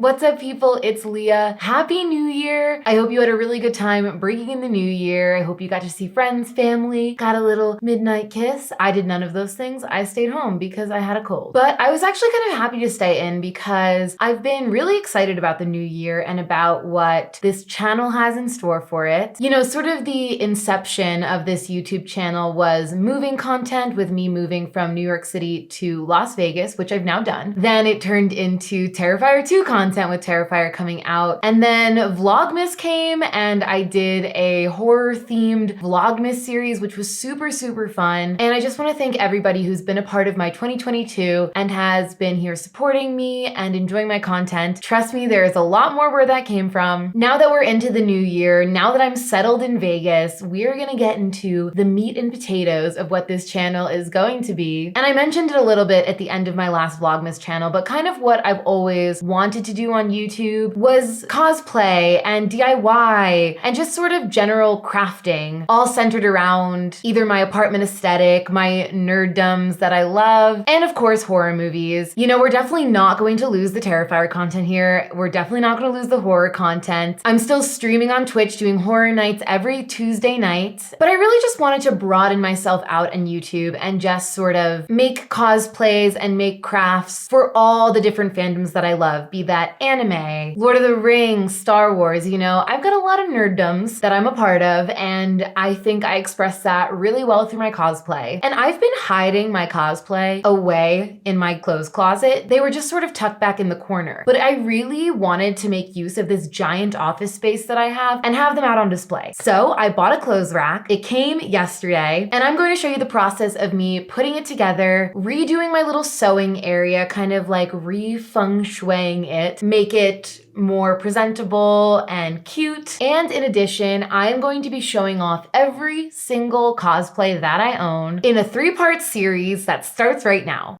What's up, people? It's Leah. Happy New Year! I hope you had a really good time breaking in the new year. I hope you got to see friends, family, got a little midnight kiss. I did none of those things. I stayed home because I had a cold. But I was actually kind of happy to stay in because I've been really excited about the new year and about what this channel has in store for it. You know, sort of the inception of this YouTube channel was moving content with me moving from New York City to Las Vegas, which I've now done. Then it turned into Terrifier 2 content with Terrifier coming out. And then Vlogmas came and I did a horror themed Vlogmas series, which was super, super fun. And I just want to thank everybody who's been a part of my 2022 and has been here supporting me and enjoying my content. Trust me, there is a lot more where that came from. Now that we're into the new year, now that I'm settled in Vegas, we're gonna get into the meat and potatoes of what this channel is going to be. And I mentioned it a little bit at the end of my last Vlogmas channel, but kind of what I've always wanted to do on YouTube was cosplay and DIY and just sort of general crafting, all centered around either my apartment aesthetic, my nerddoms that I love, and of course horror movies. You know, we're definitely not going to lose the Terrifier content here. We're definitely not going to lose the horror content. I'm still streaming on Twitch doing horror nights every Tuesday night, but I really just wanted to broaden myself out on YouTube and just sort of make cosplays and make crafts for all the different fandoms that I love, be that anime, Lord of the Rings, Star Wars. You know, I've got a lot of nerddoms that I'm a part of, and I think I express that really well through my cosplay. And I've been hiding my cosplay away in my clothes closet. They were just sort of tucked back in the corner. But I really wanted to make use of this giant office space that I have and have them out on display. So I bought a clothes rack. It came yesterday, and I'm going to show you the process of me putting it together, redoing my little sewing area, kind of like re-feng shuiing it, make it more presentable and cute. And in addition, I am going to be showing off every single cosplay that I own in a 3-part series that starts right now.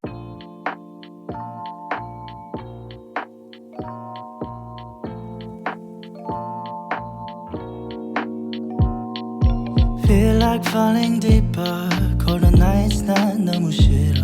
Feel like falling deeper. Colder nights 난 너무 싫어.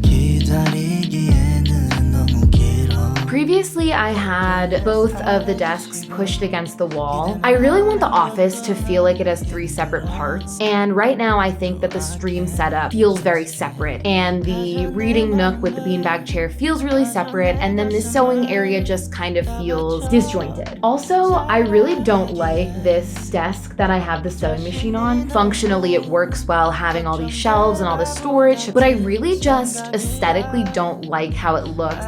기다리기에는 너무 길어. Previously, I had both of the desks pushed against the wall. I really want the office to feel like it has 3 separate parts. And right now, I think that the stream setup feels very separate. And the reading nook with the beanbag chair feels really separate. And then this sewing area just kind of feels disjointed. Also, I really don't like this desk that I have the sewing machine on. Functionally, it works well having all these shelves and all this storage, but I really just aesthetically don't like how it looks.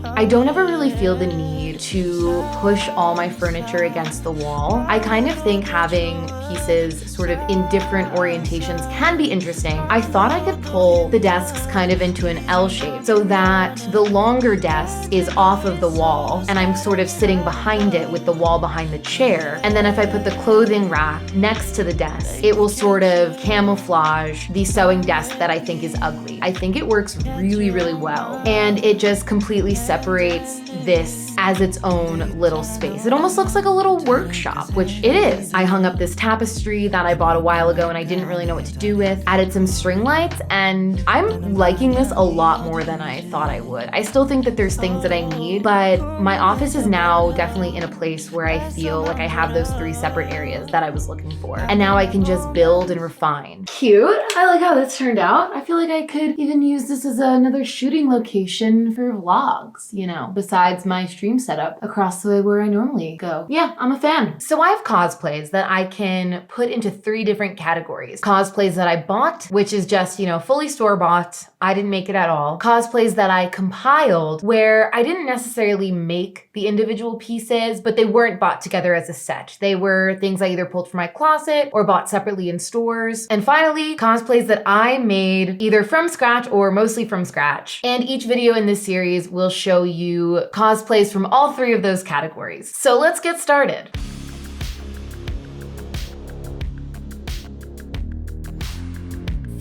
I don't ever really feel the need to push all my furniture against the wall. I kind of think having pieces sort of in different orientations can be interesting. I thought I could pull the desks kind of into an L shape so that the longer desk is off of the wall and I'm sort of sitting behind it with the wall behind the chair. And then if I put the clothing rack next to the desk, it will sort of camouflage the sewing desk that I think is ugly. I think it works really, really well. And it just completely separates this as its own little space. It almost looks like a little workshop, which it is. I hung up this tapestry that I bought a while ago and I didn't really know what to do with, added some string lights, and I'm liking this a lot more than I thought I would. I still think that there's things that I need, but my office is now definitely in a place where I feel like I have those 3 separate areas that I was looking for. And now I can just build and refine. Cute. I like how this turned out. I feel like I could even use this as another shooting location for vlogs, you know, besides my stream setup across the way where I normally go. Yeah, I'm a fan. So I have cosplays that I can put into 3 different categories. Cosplays that I bought, which is just, you know, fully store-bought. I didn't make it at all. Cosplays that I compiled where I didn't necessarily make the individual pieces, but they weren't bought together as a set. They were things I either pulled from my closet or bought separately in stores. And finally, cosplays that I made either from scratch or mostly from scratch. And each video in this series will show you cosplays from all 3 of those categories. So let's get started.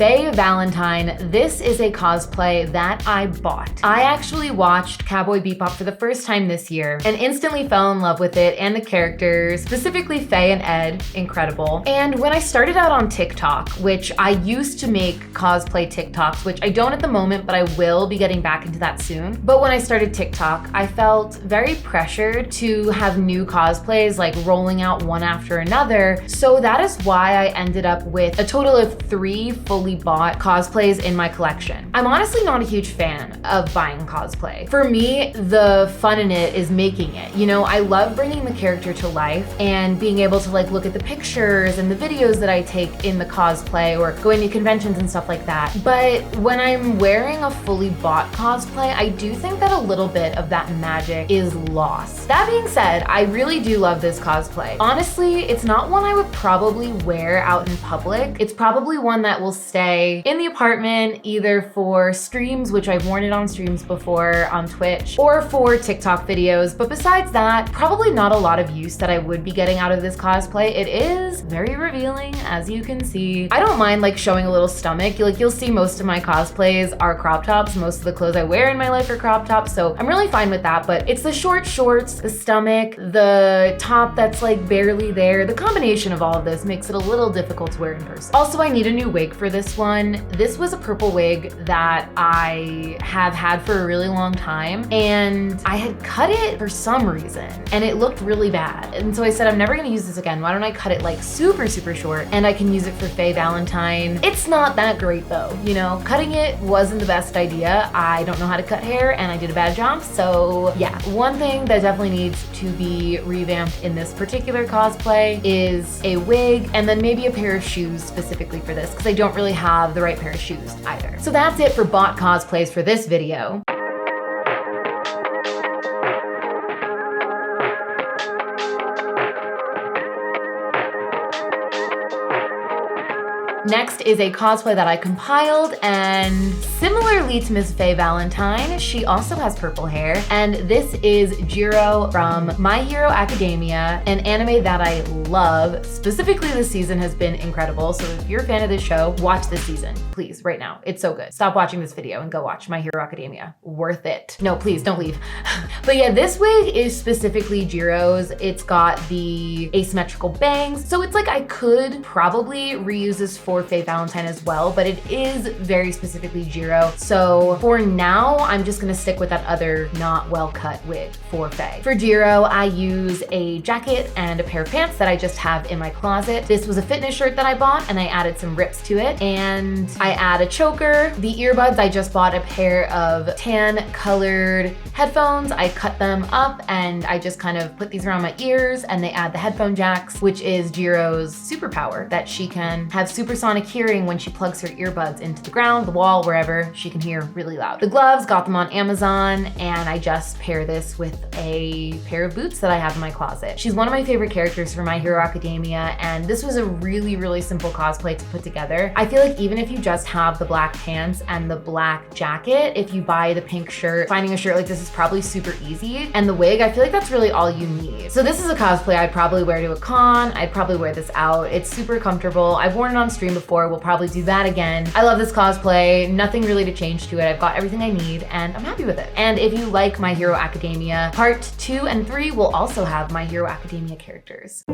Faye Valentine, this is a cosplay that I bought. I actually watched Cowboy Bebop for the first time this year and instantly fell in love with it and the characters, specifically Faye and Ed, incredible. And when I started out on TikTok, which I used to make cosplay TikToks, which I don't at the moment, but I will be getting back into that soon. But when I started TikTok, I felt very pressured to have new cosplays like rolling out one after another. So that is why I ended up with a total of 3 fully bought cosplays in my collection. I'm honestly not a huge fan of buying cosplay. For me, the fun in it is making it. You know, I love bringing the character to life and being able to like look at the pictures and the videos that I take in the cosplay or going to conventions and stuff like that. But when I'm wearing a fully bought cosplay, I do think that a little bit of that magic is lost. That being said, I really do love this cosplay. Honestly, it's not one I would probably wear out in public. It's probably one that will stay in the apartment either for streams, which I've worn it on streams before on Twitch, or for TikTok videos. But besides that, probably not a lot of use that I would be getting out of this cosplay. It is very revealing, as you can see. I don't mind like showing a little stomach. You'll see most of my cosplays are crop tops. Most of the clothes I wear in my life are crop tops, so I'm really fine with that. But it's the short shorts, the stomach, the top that's like barely there. The combination of all of this makes it a little difficult to wear in person. Also, I need a new wig for this one. This was a purple wig that I have had for a really long time, and I had cut it for some reason, and it looked really bad. And so I said, I'm never gonna use this again. Why don't I cut it like super, super short, and I can use it for Faye Valentine. It's not that great though, you know? Cutting it wasn't the best idea. I don't know how to cut hair, and I did a bad job, so yeah. One thing that definitely needs to be revamped in this particular cosplay is a wig, and then maybe a pair of shoes specifically for this, because I don't really have the right pair of shoes either. So that's it for bought cosplays for this video. Next is a cosplay that I compiled, and similarly to Miss Faye Valentine, she also has purple hair, and this is Jiro from My Hero Academia, an anime that I love. Specifically, this season has been incredible, so if you're a fan of this show, watch this season, please, right now. It's so good. Stop watching this video and go watch My Hero Academia. Worth it. No, please, don't leave. But yeah, this wig is specifically Jiro's. It's got the asymmetrical bangs, so it's like I could probably reuse this for Faye Valentine as well, but it is very specifically Jiro. So for now, I'm just gonna stick with that other not well-cut wig for Faye. For Jiro, I use a jacket and a pair of pants that I just have in my closet. This was a fitness shirt that I bought, and I added some rips to it, and I add a choker. The earbuds, I just bought a pair of tan colored headphones. I cut them up, and I just kind of put these around my ears, and they add the headphone jacks, which is Jiro's superpower, that she can have supersonic hearing when she plugs her earbuds into the ground, the wall, wherever. She can hear really loud. The gloves, got them on Amazon, and I just pair this with a pair of boots that I have in my closet. She's one of my favorite characters from My Hero Academia, and this was a really, really simple cosplay to put together. I feel like even if you just have the black pants and the black jacket, if you buy the pink shirt, finding a shirt like this is probably super easy. And the wig, I feel like that's really all you need. So this is a cosplay I'd probably wear to a con. I'd probably wear this out. It's super comfortable. I've worn it on stream before. We'll probably do that again. I love this cosplay. Nothing really to change to it. I've got everything I need, and I'm happy with it. And if you like My Hero Academia, part 2 and 3 will also have My Hero Academia characters.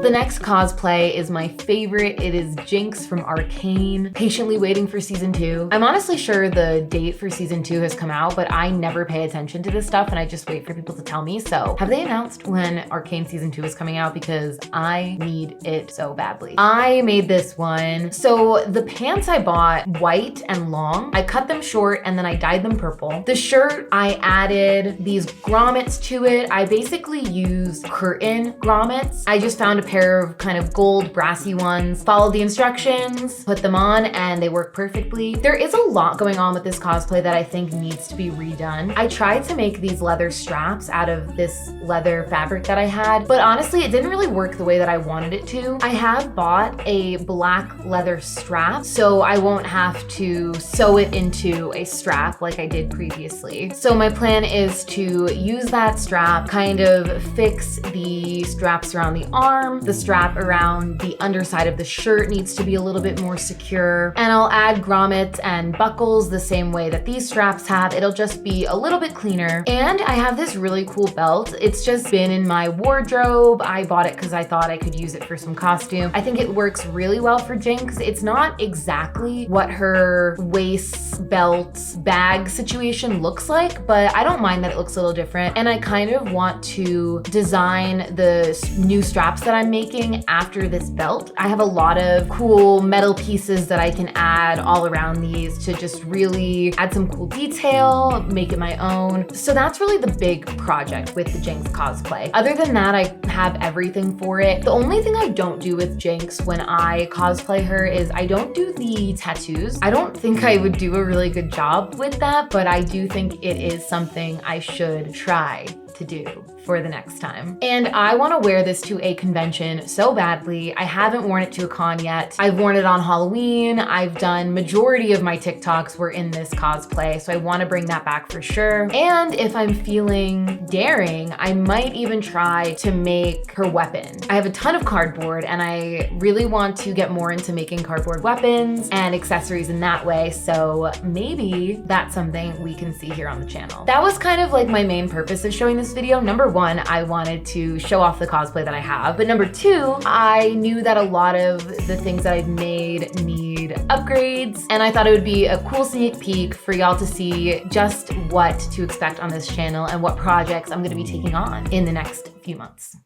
The next cosplay is my favorite. It is Jinx from Arcane. Patiently waiting for season 2. I'm honestly sure the date for season 2 has come out, but I never pay attention to this stuff, and I just wait for people to tell me. So have they announced when Arcane season 2 is coming out? Because I need it so badly. I made this one. So the pants I bought white and long. I cut them short and then I dyed them purple. The shirt, I added these grommets to it. I basically used curtain grommets. I just found a pair pair of kind of gold brassy ones. Followed the instructions, put them on, and they work perfectly. There is a lot going on with this cosplay that I think needs to be redone. I tried to make these leather straps out of this leather fabric that I had, but honestly, it didn't really work the way that I wanted it to. I have bought a black leather strap, so I won't have to sew it into a strap like I did previously. So my plan is to use that strap, kind of fix the straps around the arm. The strap around the underside of the shirt needs to be a little bit more secure, and I'll add grommets and buckles the same way that these straps have. It'll just be a little bit cleaner. And I have this really cool belt. It's just been in my wardrobe. I bought it because I thought I could use it for some costume. I think it works really well for Jinx. It's not exactly what her waist, belt, bag situation looks like, but I don't mind that it looks a little different. And I kind of want to design the new straps that I'm making after this belt. I have a lot of cool metal pieces that I can add all around these to just really add some cool detail, make it my own. So that's really the big project with the Jinx cosplay. Other than that, I have everything for it. The only thing I don't do with Jinx when I cosplay her is I don't do the tattoos. I don't think I would do a really good job with that, but I do think it is something I should try to do for the next time. And I want to wear this to a convention so badly. I haven't worn it to a con yet. I've worn it on Halloween. I've done majority of my TikToks were in this cosplay, so I want to bring that back for sure. And if I'm feeling daring, I might even try to make her weapon. I have a ton of cardboard and I really want to get more into making cardboard weapons and accessories in that way, so maybe that's something we can see here on the channel. That was kind of like my main purpose of showing this video. Number one, I wanted to show off the cosplay that I have, but number two, I knew that a lot of the things that I've made need upgrades, and I thought it would be a cool sneak peek for y'all to see just what to expect on this channel and what projects I'm gonna be taking on in the next few months.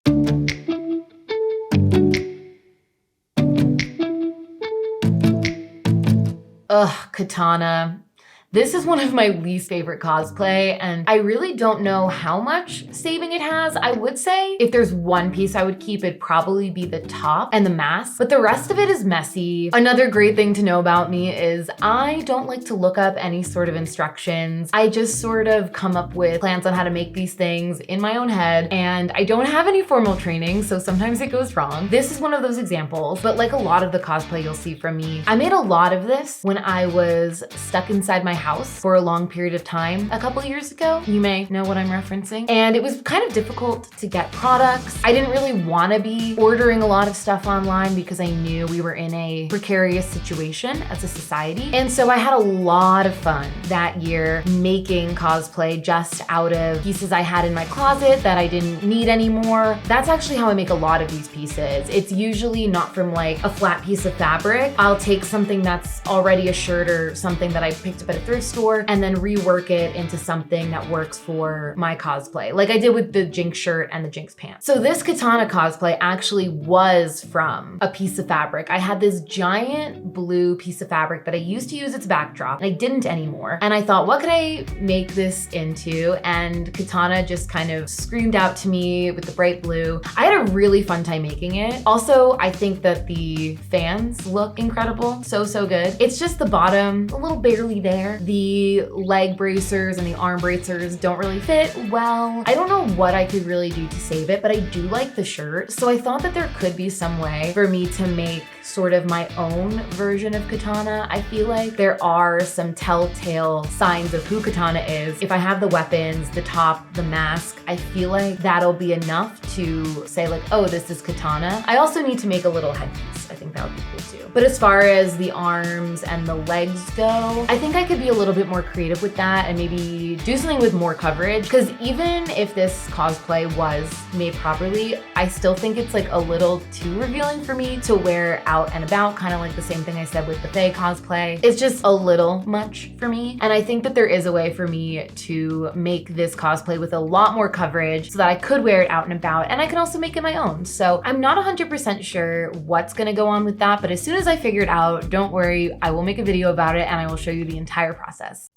Ugh, Katana. This is one of my least favorite cosplay, and I really don't know how much saving it has. I would say if there's one piece I would keep, it'd probably be the top and the mask, but the rest of it is messy. Another great thing to know about me is I don't like to look up any sort of instructions. I just sort of come up with plans on how to make these things in my own head, and I don't have any formal training, so sometimes it goes wrong. This is one of those examples, but like a lot of the cosplay you'll see from me, I made a lot of this when I was stuck inside my house for a long period of time a couple years ago. You may know what I'm referencing. And it was kind of difficult to get products. I didn't really want to be ordering a lot of stuff online because I knew we were in a precarious situation as a society. And so I had a lot of fun that year making cosplay just out of pieces I had in my closet that I didn't need anymore. That's actually how I make a lot of these pieces. It's usually not from like a flat piece of fabric. I'll take something that's already a shirt or something that I picked up at a thrift store and then rework it into something that works for my cosplay, like I did with the Jinx shirt and the Jinx pants. So this Katana cosplay actually was from a piece of fabric. I had this giant blue piece of fabric that I used to use its backdrop, and I didn't anymore. And I thought, what could I make this into? And Katana just kind of screamed out to me with the bright blue. I had a really fun time making it. Also, I think that the fans look incredible. So good. It's just the bottom, a little barely there. The leg bracers and the arm bracers don't really fit well. I don't know what I could really do to save it, but I do like the shirt. So I thought that there could be some way for me to make sort of my own version of Katana. I feel like there are some telltale signs of who Katana is. If I have the weapons, the top, the mask, I feel like that'll be enough to say like, oh, this is Katana. I also need to make a little headpiece. I think that would be cool too. But as far as the arms and the legs go, I think I could be a little bit more creative with that and maybe do something with more coverage, because even if this cosplay was made properly, I still think it's like a little too revealing for me to wear out and about, kind of like the same thing I said with the Faye cosplay. It's just a little much for me. And I think that there is a way for me to make this cosplay with a lot more coverage so that I could wear it out and about, and I can also make it my own. So I'm not 100% sure what's gonna go on with that, but as soon as I figure it out, don't worry, I will make a video about it and I will show you the entire process.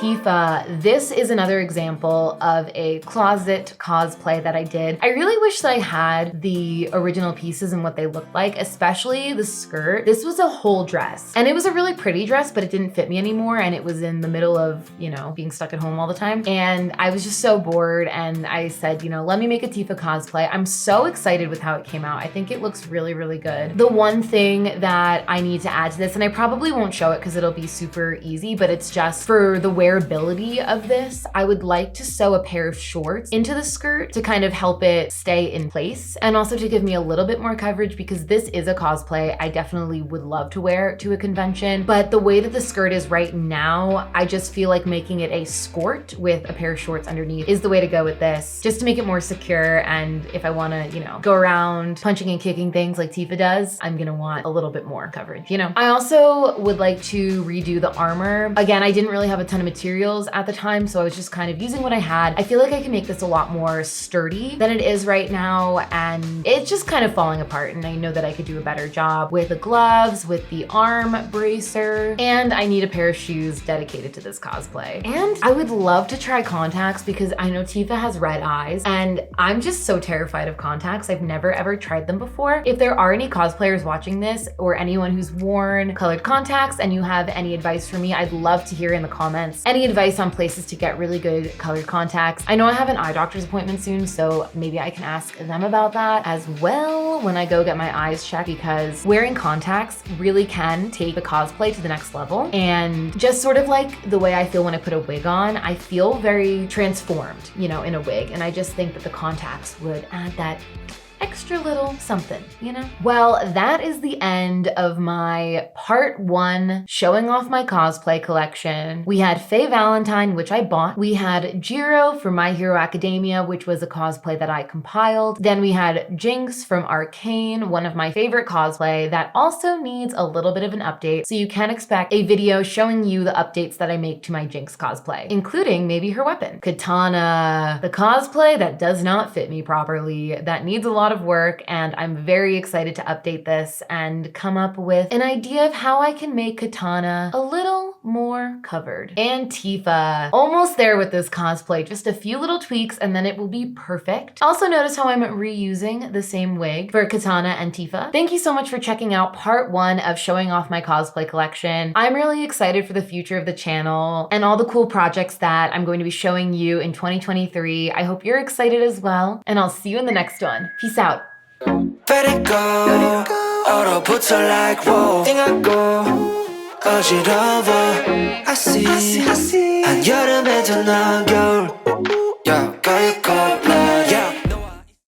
Tifa, this is another example of a closet cosplay that I did. I really wish that I had the original pieces and what they looked like, especially the skirt. This was a whole dress and it was a really pretty dress, but it didn't fit me anymore. And it was in the middle of, you know, being stuck at home all the time. And I was just so bored. And I said, you know, let me make a Tifa cosplay. I'm so excited with how it came out. I think it looks really, really good. The one thing that I need to add to this, and I probably won't show it because it'll be super easy, but it's just for the wearability of this, I would like to sew a pair of shorts into the skirt to kind of help it stay in place and also to give me a little bit more coverage because this is a cosplay I definitely would love to wear to a convention. But the way that the skirt is right now, I just feel like making it a skirt with a pair of shorts underneath is the way to go with this, just to make it more secure. And if I want to, you know, go around punching and kicking things like Tifa does, I'm gonna want a little bit more coverage, you know? I also would like to redo the armor. Again, I didn't really have a ton of materials at the time, so I was just kind of using what I had. I feel like I can make this a lot more sturdy than it is right now, and it's just kind of falling apart, and I know that I could do a better job with the gloves, with the arm bracer, and I need a pair of shoes dedicated to this cosplay. And I would love to try contacts because I know Tifa has red eyes, and I'm just so terrified of contacts. I've never ever tried them before. If there are any cosplayers watching this or anyone who's worn colored contacts and you have any advice for me, I'd love to hear in the comments any advice on places to get really good colored contacts. I know I have an eye doctor's appointment soon, so maybe I can ask them about that as well when I go get my eyes checked, because wearing contacts really can take the cosplay to the next level. And just sort of like the way I feel when I put a wig on, I feel very transformed, you know, in a wig. And I just think that the contacts would add that extra little something, you know? Well, that is the end of my part 1 showing off my cosplay collection. We had Faye Valentine, which I bought. We had Jiro from My Hero Academia, which was a cosplay that I compiled. Then we had Jinx from Arcane, one of my favorite cosplay that also needs a little bit of an update. So you can expect a video showing you the updates that I make to my Jinx cosplay, including maybe her weapon. Katana, the cosplay that does not fit me properly, that needs a lot of work, and I'm very excited to update this and come up with an idea of how I can make Katana a little more covered. And Tifa, almost there with this cosplay, just a few little tweaks and then it will be perfect. Also notice how I'm reusing the same wig for Katana and Tifa. Thank you so much for checking out part 1 of showing off my cosplay collection. I'm really excited for the future of the channel and all the cool projects that I'm going to be showing you in 2023. I hope you're excited as well, and I'll see you in the next one. Peace out. Let it go. 얼어붙어 like whoa. 띵하고 어지러워. I see. 한여름에도 넌 겨울. Yeah, go.